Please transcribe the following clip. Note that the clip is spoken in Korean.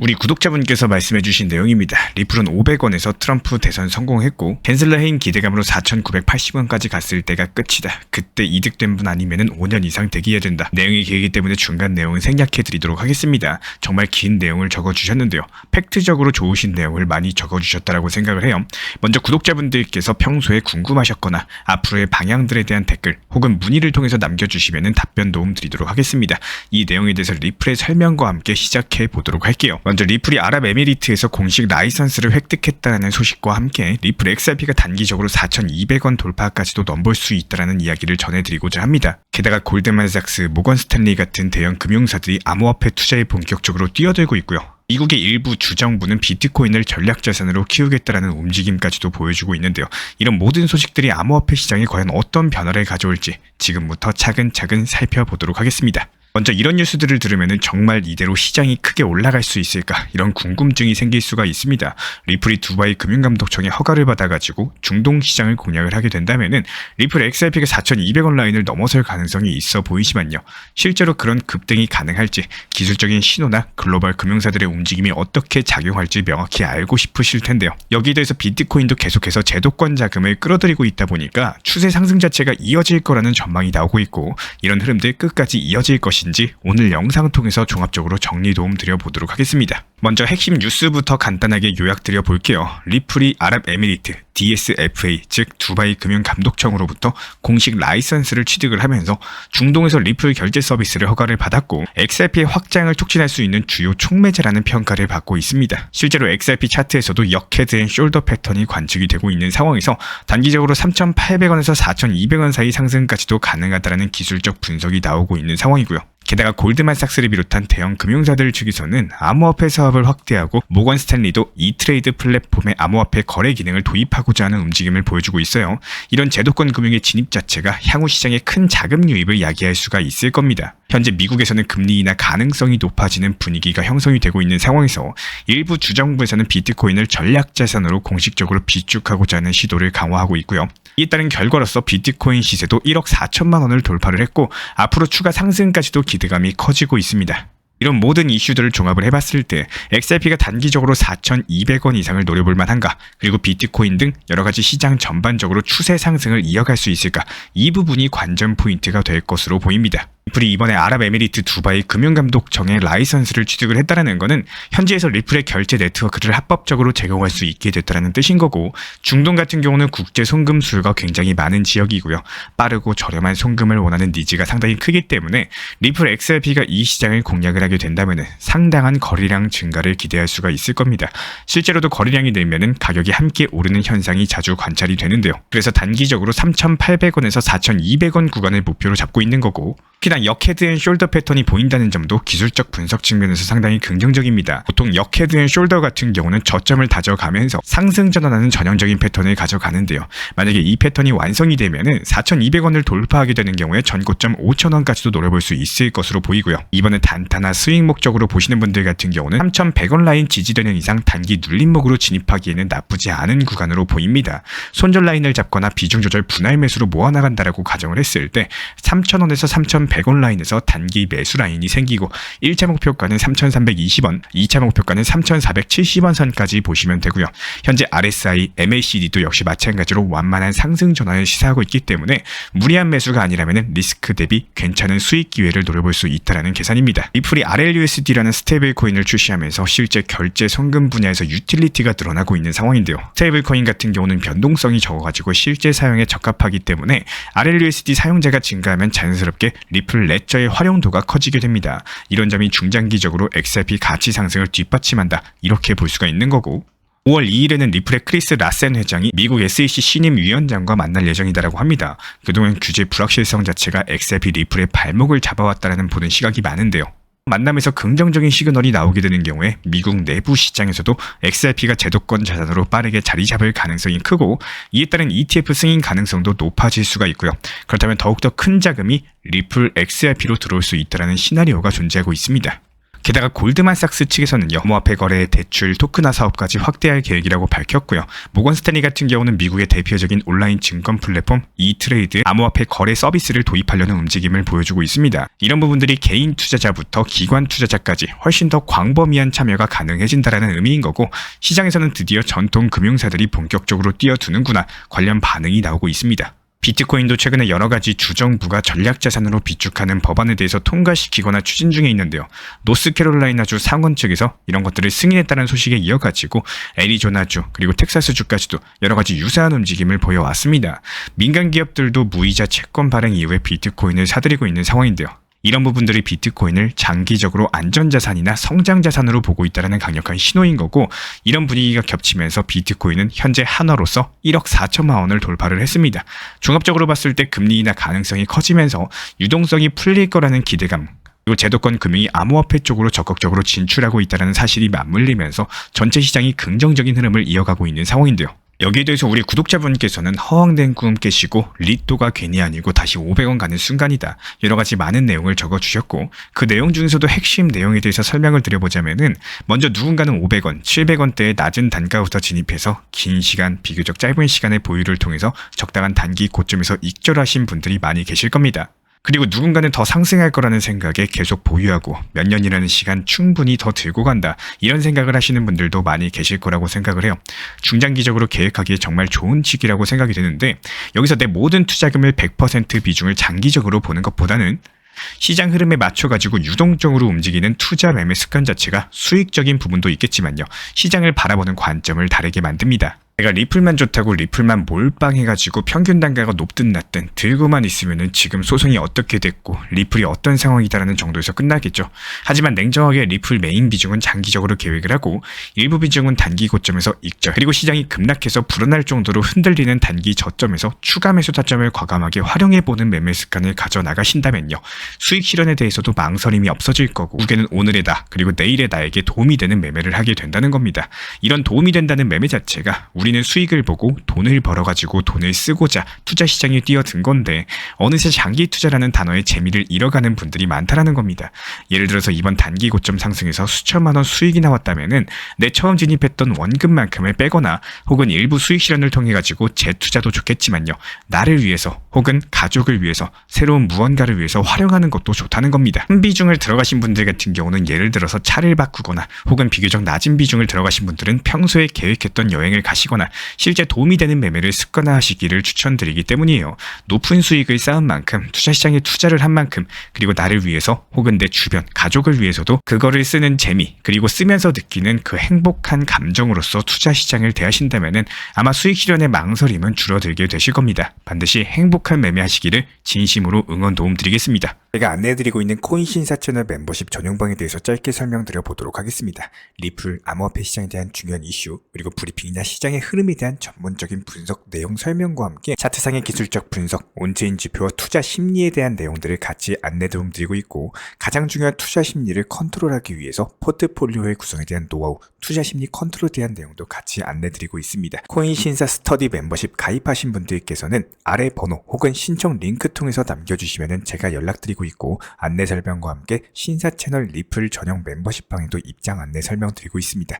우리 구독자분께서 말씀해주신 내용입니다. 리플은 500원에서 트럼프 대선 성공했고 겐슬러 해임 기대감으로 4,980원까지 갔을 때가 끝이다. 그때 이득된 분 아니면은 5년 이상 대기해야 된다. 내용이 길기 때문에 중간 내용은 생략해드리도록 하겠습니다. 정말 긴 내용을 적어주셨는데요. 팩트적으로 좋으신 내용을 많이 적어주셨다라고 생각을 해요. 먼저 구독자분들께서 평소에 궁금하셨거나 앞으로의 방향들에 대한 댓글 혹은 문의를 통해서 남겨주시면은 답변 도움 드리도록 하겠습니다. 이 내용에 대해서 리플의 설명과 함께 시작해 보도록 할게요. 먼저 리플이 아랍에미리트에서 공식 라이선스를 획득했다는 소식과 함께 리플 XRP가 단기적으로 4,200원 돌파까지도 넘볼 수 있다는 이야기를 전해드리고자 합니다. 게다가 골드만삭스, 모건스탠리 같은 대형 금융사들이 암호화폐 투자에 본격적으로 뛰어들고 있고요. 미국의 일부 주정부는 비트코인을 전략자산으로 키우겠다라는 움직임까지도 보여주고 있는데요. 이런 모든 소식들이 암호화폐 시장에 과연 어떤 변화를 가져올지 지금부터 차근차근 살펴보도록 하겠습니다. 먼저 이런 뉴스들을 들으면 정말 이대로 시장이 크게 올라갈 수 있을까 이런 궁금증이 생길 수가 있습니다. 리플이 두바이 금융감독청의 허가를 받아가지고 중동 시장을 공략을 하게 된다면 리플 XRP가 4,200원 라인을 넘어설 가능성이 있어 보이지만요. 실제로 그런 급등이 가능할지 기술적인 신호나 글로벌 금융사들의 움직임이 어떻게 작용할지 명확히 알고 싶으실 텐데요. 여기에 대해서 비트코인도 계속해서 제도권 자금을 끌어들이고 있다 보니까 추세 상승 자체가 이어질 거라는 전망이 나오고 있고 이런 흐름들 끝까지 이어질 것인지 오늘 영상 통해서 종합적으로 정리 도움 드려보도록 하겠습니다. 먼저 핵심 뉴스부터 간단하게 요약드려 볼게요. 리플이 아랍에미리트 DSFA 즉 두바이 금융감독청으로부터 공식 라이선스를 취득을 하면서 중동에서 리플 결제 서비스를 허가를 받았고 XRP의 확장을 촉진할 수 있는 주요 촉매제라는 평가를 받고 있습니다. 실제로 XRP 차트에서도 역헤드 앤 숄더 패턴이 관측이 되고 있는 상황에서 단기적으로 3,800원에서 4,200원 사이 상승까지도 가능하다는 기술적 분석이 나오고 있는 상황이고요. 게다가 골드만삭스를 비롯한 대형 금융사들 측에서는 암호화폐 사업을 확대하고 모건스탠리도 이트레이드 플랫폼의 암호화폐 거래 기능을 도입하고자 하는 움직임을 보여주고 있어요. 이런 제도권 금융의 진입 자체가 향후 시장에 큰 자금 유입을 야기할 수가 있을 겁니다. 현재 미국에서는 금리 인하 가능성이 높아지는 분위기가 형성이 되고 있는 상황에서 일부 주정부에서는 비트코인을 전략자산으로 공식적으로 비축하고자 하는 시도를 강화하고 있고요. 이에 따른 결과로서 비트코인 시세도 1억 4천만 원을 돌파를 했고 앞으로 추가 상승까지도 기대감이 커지고 있습니다. 이런 모든 이슈들을 종합을 해봤을 때 XRP가 단기적으로 4,200원 이상을 노려볼 만한가 그리고 비트코인 등 여러가지 시장 전반적으로 추세 상승을 이어갈 수 있을까 이 부분이 관전 포인트가 될 것으로 보입니다. 리플이 이번에 아랍에미리트 두바이 금융감독청의 라이선스를 취득을 했다는 것은 현지에서 리플의 결제 네트워크를 합법적으로 제공할 수 있게 됐다는 뜻인 거고 중동 같은 경우는 국제 송금 수요가 굉장히 많은 지역이고요. 빠르고 저렴한 송금을 원하는 니즈가 상당히 크기 때문에 리플 XRP가 이 시장을 공략을 하게 된다면 상당한 거래량 증가를 기대할 수가 있을 겁니다. 실제로도 거래량이 늘면 가격이 함께 오르는 현상이 자주 관찰이 되는데요. 그래서 단기적으로 3,800원에서 4,200원 구간을 목표로 잡고 있는 거고 특히나 역헤드 앤 숄더 패턴이 보인다는 점도 기술적 분석 측면에서 상당히 긍정적입니다. 보통 역헤드 앤 숄더 같은 경우는 저점을 다져가면서 상승 전환하는 전형적인 패턴을 가져가는데요. 만약에 이 패턴이 완성이 되면 4,200원을 돌파하게 되는 경우에 전고점 5,000원까지도 노려볼 수 있을 것으로 보이고요. 이번에 단타나 스윙 목적으로 보시는 분들 같은 경우는 3,100원 라인 지지되는 이상 단기 눌림목으로 진입하기에는 나쁘지 않은 구간으로 보입니다. 손절 라인을 잡거나 비중 조절 분할 매수로 모아나간다라고 가정을 했을 때 3,000원에서 3,100원 라인에서 단기 매수 라인이 생기고 1차 목표가는 3,320원, 2차 목표가는 3,470원 선까지 보시면 되고요. 현재 RSI, MACD도 역시 마찬가지로 완만한 상승 전환을 시사하고 있기 때문에 무리한 매수가 아니라면 리스크 대비 괜찮은 수익 기회를 노려볼 수 있다는 계산입니다. 리플이 RLUSD라는 스테이블 코인을 출시하면서 실제 결제 송금 분야에서 유틸리티가 드러나고 있는 상황인데요. 스테이블 코인 같은 경우는 변동성이 적어가지고 실제 사용에 적합하기 때문에 RLUSD 사용자가 증가하면 자연스럽게 리플 레저의 활용도가 커지게 됩니다. 이런 점이 중장기적으로 XRP 가치 상승을 뒷받침한다 이렇게 볼 수가 있는 거고 5월 2일에는 리플의 크리스 라센 회장이 미국 SEC 신임 위원장과 만날 예정이다라고 합니다. 그동안 규제 불확실성 자체가 XRP 리플의 발목을 잡아왔다는 보는 시각이 많은데요. 만남에서 긍정적인 시그널이 나오게 되는 경우에 미국 내부 시장에서도 XRP가 제도권 자산으로 빠르게 자리 잡을 가능성이 크고 이에 따른 ETF 승인 가능성도 높아질 수가 있고요. 그렇다면 더욱더 큰 자금이 리플 XRP로 들어올 수 있다는 시나리오가 존재하고 있습니다. 게다가 골드만삭스 측에서는요, 암호화폐 거래, 대출, 토큰화 사업까지 확대할 계획이라고 밝혔고요. 모건 스탠리 같은 경우는 미국의 대표적인 온라인 증권 플랫폼 이트레이드 암호화폐 거래 서비스를 도입하려는 움직임을 보여주고 있습니다. 이런 부분들이 개인 투자자부터 기관 투자자까지 훨씬 더 광범위한 참여가 가능해진다라는 의미인 거고, 시장에서는 드디어 전통 금융사들이 본격적으로 뛰어드는구나 관련 반응이 나오고 있습니다. 비트코인도 최근에 여러가지 주정부가 전략자산으로 비축하는 법안에 대해서 통과시키거나 추진 중에 있는데요. 노스캐롤라이나주 상원 측에서 이런 것들을 승인했다는 소식에 이어가지고 애리조나주 그리고 텍사스주까지도 여러가지 유사한 움직임을 보여왔습니다. 민간 기업들도 무이자 채권 발행 이후에 비트코인을 사들이고 있는 상황인데요. 이런 부분들이 비트코인을 장기적으로 안전자산이나 성장자산으로 보고 있다는 강력한 신호인 거고, 이런 분위기가 겹치면서 비트코인은 현재 한화로서 1억 4천만 원을 돌파를 했습니다. 종합적으로 봤을 때 금리 인하 가능성이 커지면서 유동성이 풀릴 거라는 기대감, 그리고 제도권 금융이 암호화폐 쪽으로 적극적으로 진출하고 있다는 사실이 맞물리면서 전체 시장이 긍정적인 흐름을 이어가고 있는 상황인데요. 여기에 대해서 우리 구독자분께서는 허황된 꿈 깨시고 리또가 괜히 아니고 다시 500원 가는 순간이다, 여러가지 많은 내용을 적어주셨고, 그 내용 중에서도 핵심 내용에 대해서 설명을 드려보자면은, 먼저 누군가는 500원, 700원대의 낮은 단가부터 진입해서 긴 시간, 비교적 짧은 시간의 보유를 통해서 적당한 단기 고점에서 익절하신 분들이 많이 계실 겁니다. 그리고 누군가는 더 상승할 거라는 생각에 계속 보유하고 몇 년이라는 시간 충분히 더 들고 간다, 이런 생각을 하시는 분들도 많이 계실 거라고 생각을 해요. 중장기적으로 계획하기에 정말 좋은 시기라고 생각이 드는데, 여기서 내 모든 투자금을 100% 비중을 장기적으로 보는 것보다는 시장 흐름에 맞춰가지고 유동적으로 움직이는 투자 매매 습관 자체가 수익적인 부분도 있겠지만요, 시장을 바라보는 관점을 다르게 만듭니다. 내가 리플만 좋다고 리플만 몰빵해가지고 평균 단가가 높든 낮든 들고만 있으면은 지금 소송이 어떻게 됐고 리플이 어떤 상황이다라는 정도에서 끝나겠죠. 하지만 냉정하게 리플 메인 비중은 장기적으로 계획을 하고 일부 비중은 단기 고점에서 익절, 그리고 시장이 급락해서 불어날 정도로 흔들리는 단기 저점에서 추가 매수 타점을 과감하게 활용해보는 매매 습관을 가져나가신다면요, 수익 실현에 대해서도 망설임이 없어질 거고, 무게는 오늘의 나 그리고 내일의 나에게 도움이 되는 매매를 하게 된다는 겁니다. 이런 도움이 된다는 매매 자체가 우리는 수익을 보고 돈을 벌어가지고 돈을 쓰고자 투자 시장에 뛰어든 건데, 어느새 장기 투자라는 단어의 재미를 잃어가는 분들이 많다라는 겁니다. 예를 들어서 이번 단기 고점 상승에서 수천만 원 수익이 나왔다면은 내 처음 진입했던 원금만큼을 빼거나 혹은 일부 수익 실현을 통해 가지고 재투자도 좋겠지만요, 나를 위해서 혹은 가족을 위해서 새로운 무언가를 위해서 활용하는 것도 좋다는 겁니다. 큰 비중을 들어가신 분들 같은 경우는 예를 들어서 차를 바꾸거나 혹은 비교적 낮은 비중을 들어가신 분들은 평소에 계획했던 여행을 가시거나 실제 도움이 되는 매매를 습관화하시기를 추천드리기 때문이에요. 높은 수익을 쌓은 만큼, 투자 시장에 투자를 한 만큼, 그리고 나를 위해서 혹은 내 주변 가족을 위해서도 그거를 쓰는 재미, 그리고 쓰면서 느끼는 그 행복한 감정으로서 투자 시장을 대하신다면은 아마 수익 실현의 망설임은 줄어들게 되실 겁니다. 반드시 행복한 매매하시기를 진심으로 응원 도움드리겠습니다. 제가 안내해드리고 있는 코인 신사 채널 멤버십 전용방에 대해서 짧게 설명드려 보도록 하겠습니다. 리플, 암호화폐 시장에 대한 중요한 이슈, 그리고 브리핑이나 시장의 흐름에 대한 전문적인 분석 내용 설명과 함께 차트상의 기술적 분석, 온체인 지표와 투자 심리에 대한 내용들을 같이 안내 도움드리고 있고, 가장 중요한 투자 심리를 컨트롤하기 위해서 포트폴리오의 구성에 대한 노하우, 투자 심리 컨트롤에 대한 내용도 같이 안내드리고 있습니다. 코인 신사 스터디 멤버십 가입하신 분들께서는 아래 번호 혹은 신청 링크 통해서 남겨주시면 제가 연락드리고 있고, 안내 설명과 함께 신사 채널 리플 전용 멤버십 방에도 입장 안내 설명드리고 있습니다.